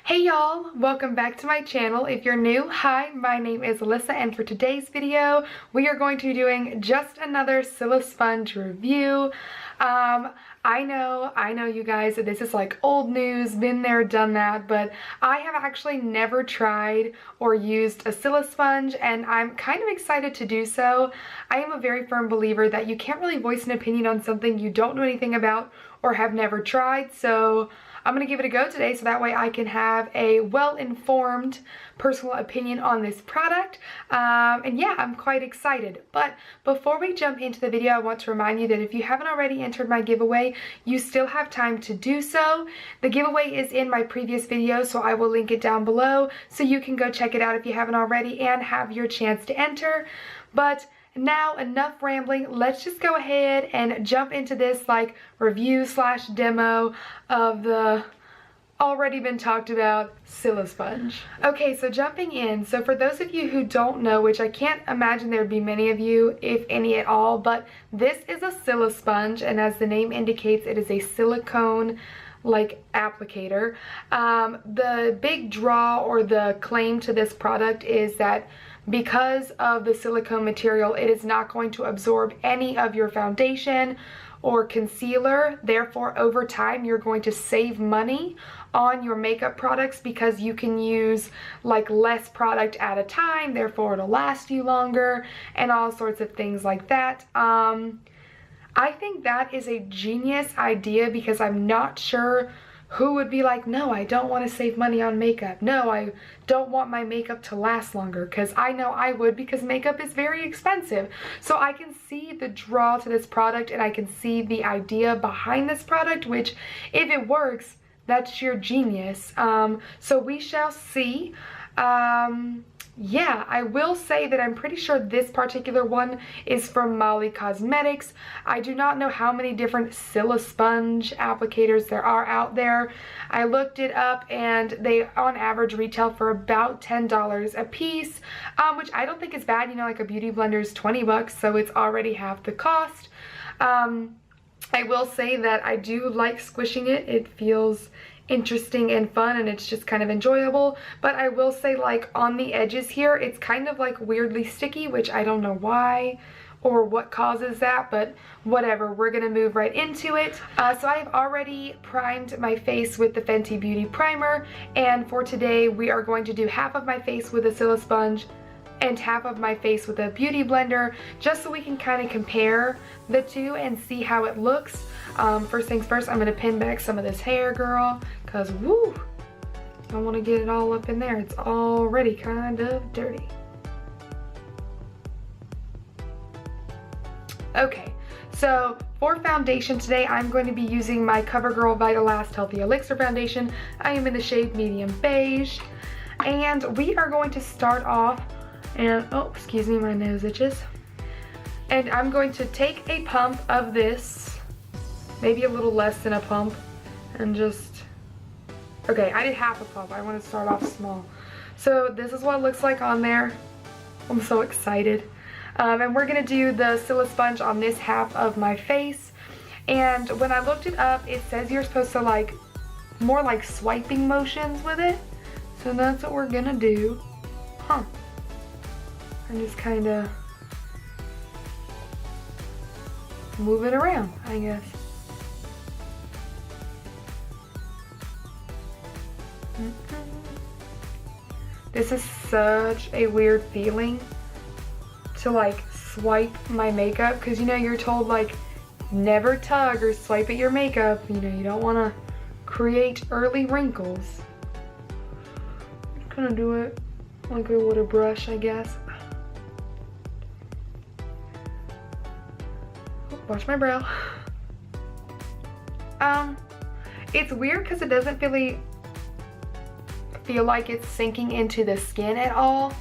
Hey y'all, welcome back to my channel. If you're new, hi, my name is Alyssa, and for today's video, we are going to be doing just another Silisponge review. I know you guys that this is like old news, been there, done that, but I have actually never tried or used a Silisponge, and I'm kind of excited to do so. I am a very firm believer that you can't really voice an opinion on something you don't know anything about or have never tried, so I'm going to give it a go today so that way I can have a well-informed personal opinion on this product. And yeah, I'm quite excited. But before we jump into the video, I want to remind you that if you haven't already entered my giveaway, you still have time to do so. The giveaway is in my previous video, so I will link it down below so you can go check it out if you haven't already and have your chance to enter. But now, enough rambling, let's just go ahead and jump into this like review slash demo of the already been talked about Silisponge. Okay, so jumping in, so for those of you who don't know, which I can't imagine there would be many of you, if any at all, but this is a Silisponge, and as the name indicates, it is a silicone like applicator. The big draw or the claim to this product is that because of the silicone material, it is not going to absorb any of your foundation or concealer. Therefore, over time, you're going to save money on your makeup products because you can use like less product at a time. Therefore, it'll last you longer and all sorts of things like that. I think that is a genius idea because I'm not sure who would be like, no, I don't want to save money on makeup. No, I don't want my makeup to last longer, because I know I would, because makeup is very expensive. So I can see the draw to this product and I can see the idea behind this product, which if it works, that's sheer genius. So we shall see. Yeah, I will say that I'm pretty sure this particular one is from Molly Cosmetics. I do not know how many different Silisponge applicators there are out there. I looked it up and they on average retail for about $10 a piece, which I don't think is bad. You know, like a beauty blender is 20 bucks, so it's already half the cost. I will say that I do like squishing it. It feels interesting and fun, and it's just kind of enjoyable. But I will say, like, on the edges here, it's kind of like weirdly sticky, which I don't know why or what causes that, but whatever, we're gonna move right into it. So I've already primed my face with the Fenty Beauty primer, and for today we are going to do half of my face with a Silisponge and half of my face with a beauty blender, just so we can kind of compare the two and see how it looks. First things first, I'm gonna pin back some of this hair, girl, cause woo, I don't want to get it all up in there. It's already kind of dirty. Okay, so for foundation today, I'm going to be using my CoverGirl Vitalast Healthy Elixir foundation. I am in the shade medium beige, and we are going to start off, and oh, excuse me, my nose itches. And I'm going to take a pump of this, maybe a little less than a pump, and just, okay, I did half a pump. I want to start off small. So this is what it looks like on there. I'm so excited. And we're gonna do the Silisponge on this half of my face. And when I looked it up, it says you're supposed to like, more like swiping motions with it. So that's what we're gonna do. Huh. And just kind of move it around, I guess. This is such a weird feeling to like swipe my makeup, because you know you're told like never tug or swipe at your makeup, you know, you don't want to create early wrinkles. I'm just gonna do it like I would a brush, I guess. Wash my brow. It's weird because it doesn't really feel like it's sinking into the skin at all.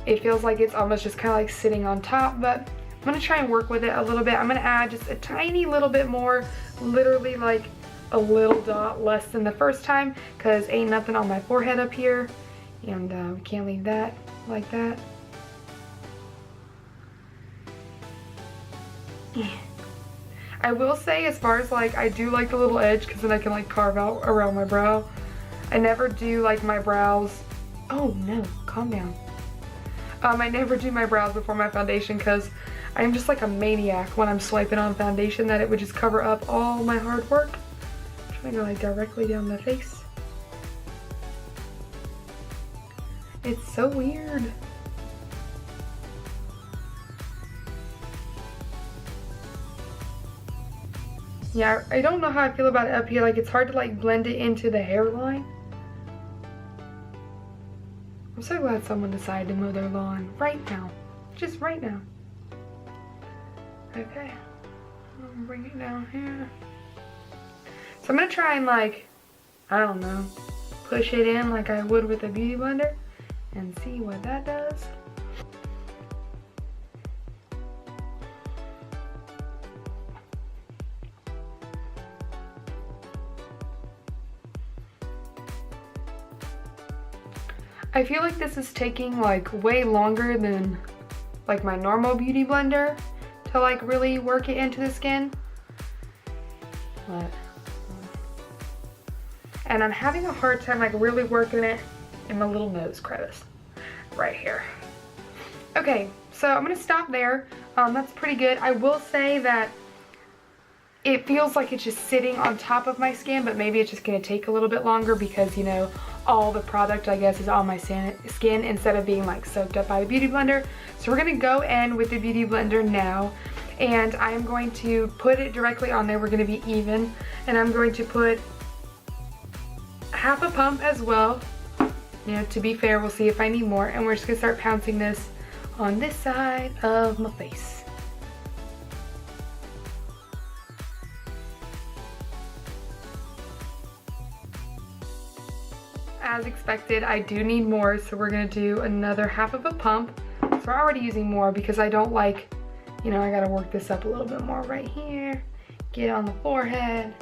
It feels like it's almost just kind of like sitting on top, but I'm gonna try and work with it a little bit. I'm gonna add just a tiny little bit more, literally like a little dot less than the first time, because ain't nothing on my forehead up here, and can't leave that like that. Yeah. I will say, as far as like, I do like the little edge because then I can like carve out around my brow. I never do like my brows. Oh no, calm down. I never do my brows before my foundation because I'm just like a maniac when I'm swiping on foundation that it would just cover up all my hard work. I'm trying to go like directly down the face. It's so weird. Yeah, I don't know how I feel about it up here. Like, it's hard to like blend it into the hairline. I'm so glad someone decided to mow their lawn right now. Just right now. Okay. I'm gonna bring it down here. So I'm gonna try and like, I don't know, push it in like I would with a beauty blender and see what that does. I feel like this is taking like way longer than like my normal beauty blender to like really work it into the skin. And I'm having a hard time like really working it in my little nose crevice right here. Okay, so I'm gonna stop there. That's pretty good. I will say that it feels like it's just sitting on top of my skin, but maybe it's just gonna take a little bit longer because, you know, all the product, I guess, is on my skin instead of being like soaked up by the beauty blender. So we're gonna go in with the beauty blender now, and I am going to put it directly on there. We're gonna be even, and I'm going to put half a pump as well. You know, to be fair, we'll see if I need more, and we're just gonna start pouncing this on this side of my face. As expected, I do need more, so we're gonna do another half of a pump. So we're already using more because I don't like, you know, I gotta work this up a little bit more right here. Get on the forehead.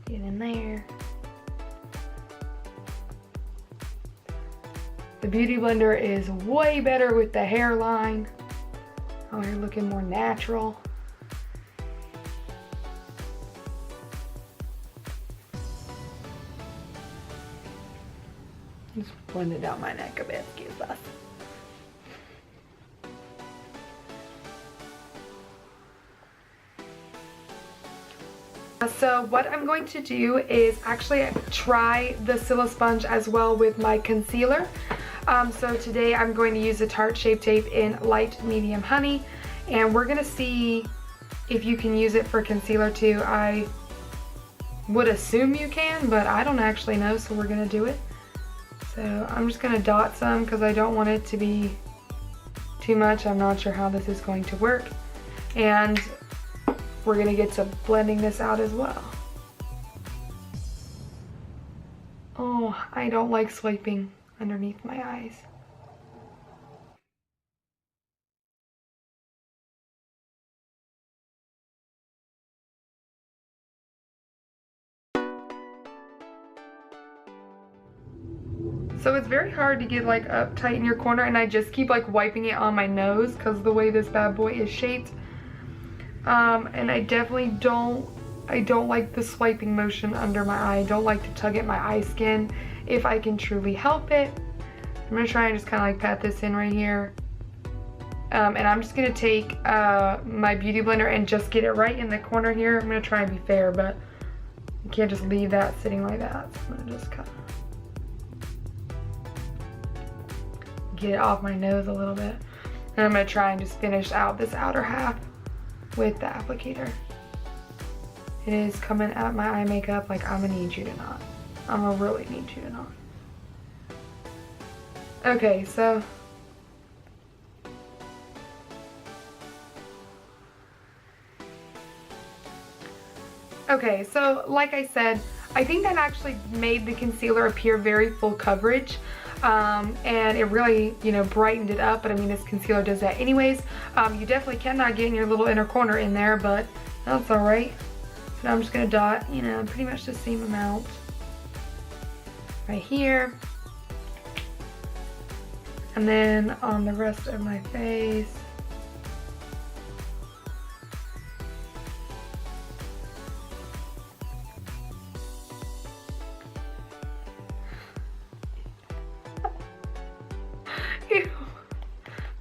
Get in there. The beauty blender is way better with the hairline. Oh, you're looking more natural. Just blend it down my neck a bit, excuse us. So what I'm going to do is actually try the Silisponge as well with my concealer. So today I'm going to use the Tarte Shape Tape in Light Medium Honey, and we're gonna see if you can use it for concealer too. I would assume you can, but I don't actually know, so we're gonna do it. So I'm just gonna dot some because I don't want it to be too much. I'm not sure how this is going to work. And we're gonna get to blending this out as well. Oh, I don't like swiping underneath my eyes. So it's very hard to get like up tight in your corner, and I just keep like wiping it on my nose because of the way this bad boy is shaped. And I definitely don't like the swiping motion under my eye. I don't like to tug at my eye skin if I can truly help it. I'm gonna try and just kind of like pat this in right here. And I'm just gonna take my beauty blender and just get it right in the corner here. I'm gonna try and be fair, but you can't just leave that sitting like that. So I'm gonna just kind of get it off my nose a little bit. And I'm gonna try and just finish out this outer half with the applicator. It is coming at my eye makeup like I'm gonna need you to not. I'm gonna really need you to not. Okay, so like I said, I think that actually made the concealer appear very full coverage. And it really, you know, brightened it up, but I mean, this concealer does that anyways. You definitely cannot get in your little inner corner in there, but that's all right. So now I'm just gonna dot, you know, pretty much the same amount right here. And then on the rest of my face.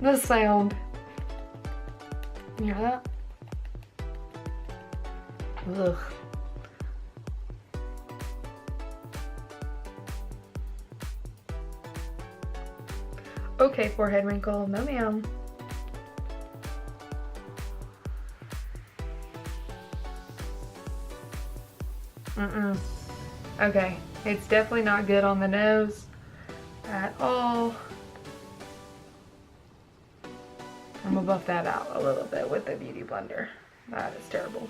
the sound. You hear that? Ugh. Okay, forehead wrinkle, no ma'am. Okay, it's definitely not good on the nose at all. I'm gonna buff that out a little bit with the Beauty Blender. That is terrible.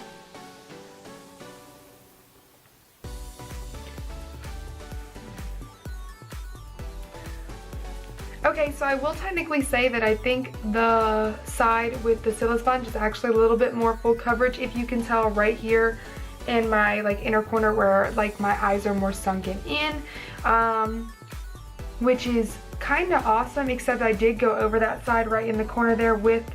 Okay, so I will technically say that I think the side with the Silisponge is actually a little bit more full coverage. If you can tell right here in my like inner corner where like my eyes are more sunken in, which is kind of awesome, except I did go over that side right in the corner there with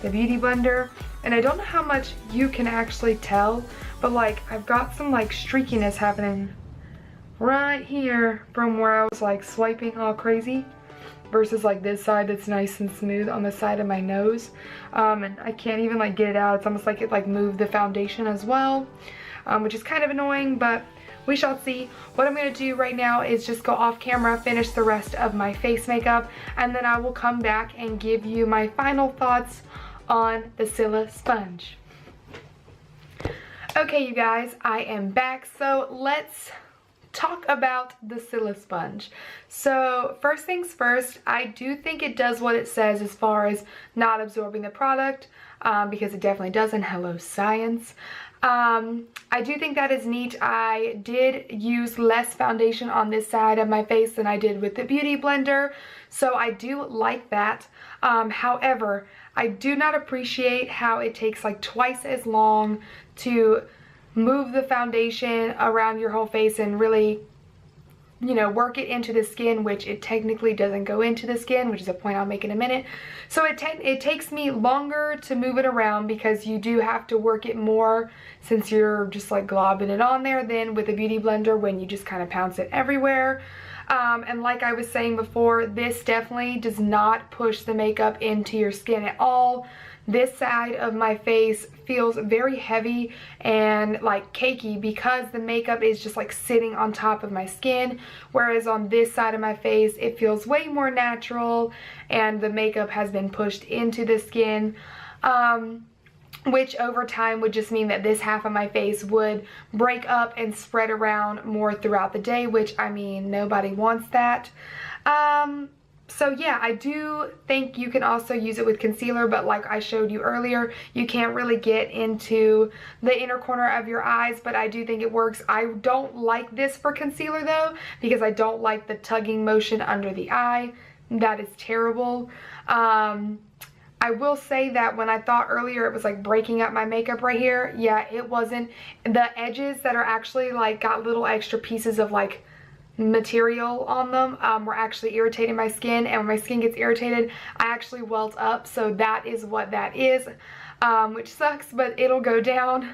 the Beauty Blender, and I don't know how much you can actually tell, but like I've got some like streakiness happening right here from where I was like swiping all crazy versus like this side that's nice and smooth on the side of my nose. And I can't even like get it out. It's almost like it like moved the foundation as well, which is kind of annoying, but we shall see. What I'm going to do right now is just go off camera, finish the rest of my face makeup, and then I will come back and give you my final thoughts on the Silisponge. Okay, you guys, I am back. So let's talk about the Silisponge. So first things first, I do think it does what it says as far as not absorbing the product, because it definitely doesn't. Hello, science. I do think that is neat. I did use less foundation on this side of my face than I did with the Beauty Blender, so I do like that. However, I do not appreciate how it takes like twice as long to move the foundation around your whole face and really, you know, work it into the skin, which it technically doesn't go into the skin, which is a point I'll make in a minute. So it takes me longer to move it around because you do have to work it more since you're just like globbing it on there than with a Beauty Blender when you just kind of pounce it everywhere. And like I was saying before, this definitely does not push the makeup into your skin at all. This side of my face feels very heavy and like cakey because the makeup is just like sitting on top of my skin, whereas on this side of my face it feels way more natural and the makeup has been pushed into the skin, which over time would just mean that this half of my face would break up and spread around more throughout the day, which I mean, nobody wants that. So yeah, I do think you can also use it with concealer, but like I showed you earlier, you can't really get into the inner corner of your eyes, but I do think it works. I don't like this for concealer though, because I don't like the tugging motion under the eye. That is terrible. I will say that when I thought earlier it was like breaking up my makeup right here, yeah, it wasn't. The edges that are actually like got little extra pieces of like material on them were actually irritating my skin, and when my skin gets irritated I actually welt up, so that is what that is, which sucks, but it'll go down.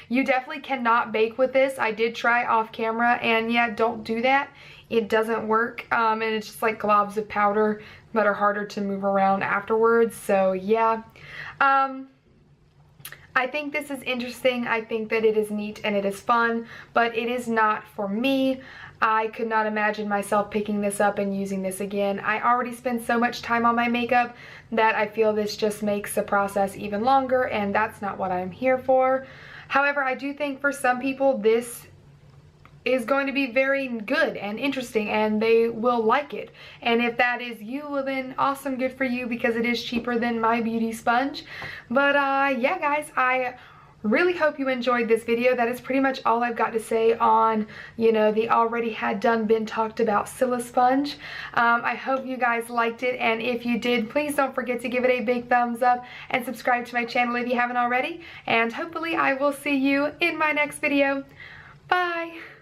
You definitely cannot bake with this. I did try off camera, and yeah, don't do that. It doesn't work, and it's just like globs of powder that are harder to move around afterwards. So yeah, I think this is interesting. I think that it is neat and it is fun, but it is not for me. I could not imagine myself picking this up and using this again. I already spend so much time on my makeup that I feel this just makes the process even longer, and that's not what I'm here for. However, I do think for some people this is going to be very good and interesting and they will like it. And if that is you, well then awesome, good for you, because it is cheaper than my beauty sponge. But yeah guys, I really hope you enjoyed this video. That is pretty much all I've got to say on, you know, the already had done been talked about Silisponge. I hope you guys liked it, and if you did, please don't forget to give it a big thumbs up and subscribe to my channel if you haven't already, and hopefully I will see you in my next video. Bye!